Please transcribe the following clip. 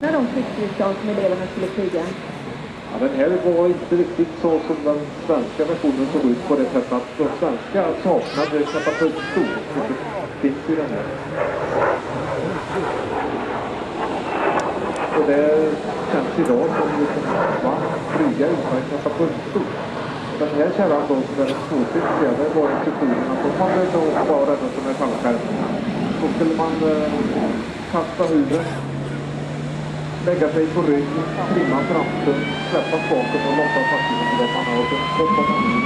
när de krigsflygplan som eleverna skulle flyga? Ja, den här var inte riktigt så som den svenska versionen såg ut på det sättet att de svenska saknade katapultstor. Det finns ju den här. Och det känns idag som man flyga utan katapultstor. Den här kärran då som är den småsiktiga, det var instruktionen att de hade då bara rädda som en fallskärm. Så skulle man kasta huvudet, lägga sig på rygg, trimma framtön, släppa spaken och låta facklingarna och sen hoppa man